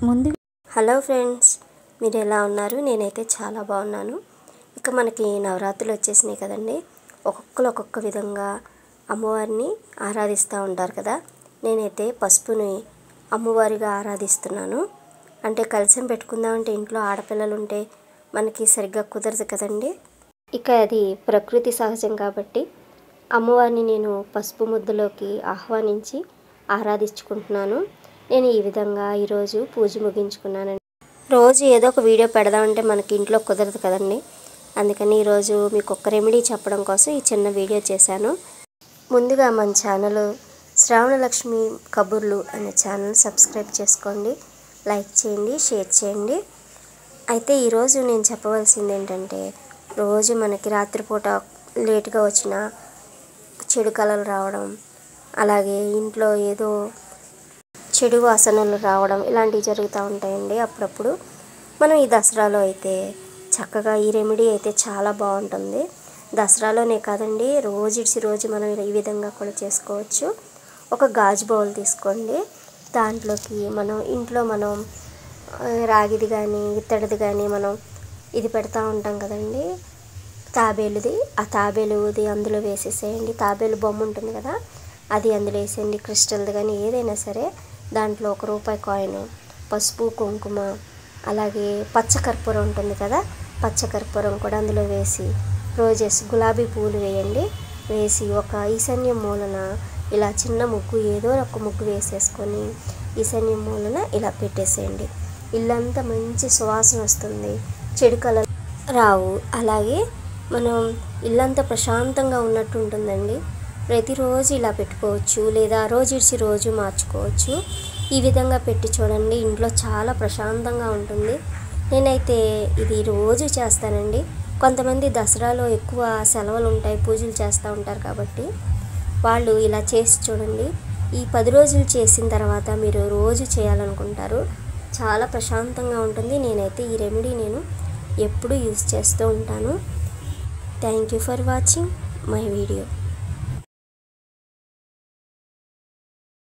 ముందు hello friends, మీరు ఎలా ఉన్నారు? నేనైతే చాలా బాగున్నాను. ఇక మనకి నవరాత్రులు వచ్చేసినాయి కదండి. ఒక్కొక్కరు ఒక్కొక్క విధంగా అమ్మవారిని ఆరాధిస్తూ ఉంటారు కదా. నేనైతే పసుపుని అమ్మవారిగా ఆరాధిస్తున్నాను. అంటే కలశం పెట్టుకుందామంటే ఇంట్లో ఆడపిల్లలు ఉంటే మనకి సరిగ్గా కుదరదు కదండి. ఇక అది ప్రకృతి సహజం కాబట్టి అమ్మవారిని నేను పసుపు ముద్దలోకి ఆహ్వానించి ఆరాధించుకుంటున్నాను. నేను ఈ విధంగా ఈరోజు పూజ ముగించుకున్నానండి. రోజు ఏదో ఒక వీడియో పెడదామంటే మనకి ఇంట్లో కుదరదు కదండి. అందుకని ఈరోజు మీకు ఒక్క రెమెడీ చెప్పడం కోసం ఈ చిన్న వీడియో చేశాను. ముందుగా మన ఛానల్ శ్రావణలక్ష్మి కబుర్లు అనే ఛానల్ సబ్స్క్రైబ్ చేసుకోండి, లైక్ చేయండి, షేర్ చేయండి. అయితే ఈరోజు నేను చెప్పవలసింది ఏంటంటే, రోజు మనకి రాత్రిపూట లేట్గా వచ్చిన చెడు కళలు రావడం, అలాగే ఇంట్లో ఏదో చెడు వాసనలు రావడం ఇలాంటివి జరుగుతూ ఉంటాయండి. అప్పుడప్పుడు మనం ఈ దసరాలో అయితే చక్కగా ఈ రెమెడీ అయితే చాలా బాగుంటుంది. దసరాలోనే కాదండి, రోజు మనం ఈ విధంగా కూడా చేసుకోవచ్చు. ఒక గాజు బౌల్ తీసుకోండి. దాంట్లోకి ఇంట్లో మనం రాగిది కానీ ఇత్తడిది కానీ మనం ఇది పెడతా ఉంటాం కదండి, తాబేలుది. ఆ తాబేలుది అందులో వేసేసేయండి. తాబేలు బొమ్మ ఉంటుంది కదా, అది అందులో వేసేయండి. క్రిస్టల్ది కానీ ఏదైనా సరే. దాంట్లో ₹1 కాయిన్, పసుపు, కుంకుమ, అలాగే పచ్చకర్పూరం ఉంటుంది కదా, పచ్చకర్పూరం కూడా అందులో వేసి, రోజెస్ గులాబీ పూలు వేయండి. వేసి ఒక ఈశాన్యం మూలన ఇలా చిన్న ముగ్గు, ఏదో ఒక ముగ్గు వేసేసుకొని ఈశాన్యం మూలన ఇలా పెట్టేసేయండి. ఇల్లంతా మంచి సువాసన వస్తుంది, చెడు కళలు రావు. అలాగే మనం ఇల్లంతా ప్రశాంతంగా ఉన్నట్టు ఉంటుందండి. ప్రతిరోజు ఇలా పెట్టుకోవచ్చు, లేదా రోజు ఇడిచి రోజు మార్చుకోవచ్చు. ఈ విధంగా పెట్టి చూడండి, ఇంట్లో చాలా ప్రశాంతంగా ఉంటుంది. నేనైతే ఇది రోజు చేస్తానండి. కొంతమంది దసరాలో ఎక్కువ సెలవులు ఉంటాయి, పూజలు చేస్తూ ఉంటారు కాబట్టి వాళ్ళు ఇలా చేసి చూడండి. ఈ 10 రోజులు చేసిన తర్వాత మీరు రోజు చేయాలనుకుంటారు. చాలా ప్రశాంతంగా ఉంటుంది. నేనైతే ఈ రెమెడీ నేను ఎప్పుడూ యూజ్ చేస్తూ ఉంటాను. Thank you for watching my video.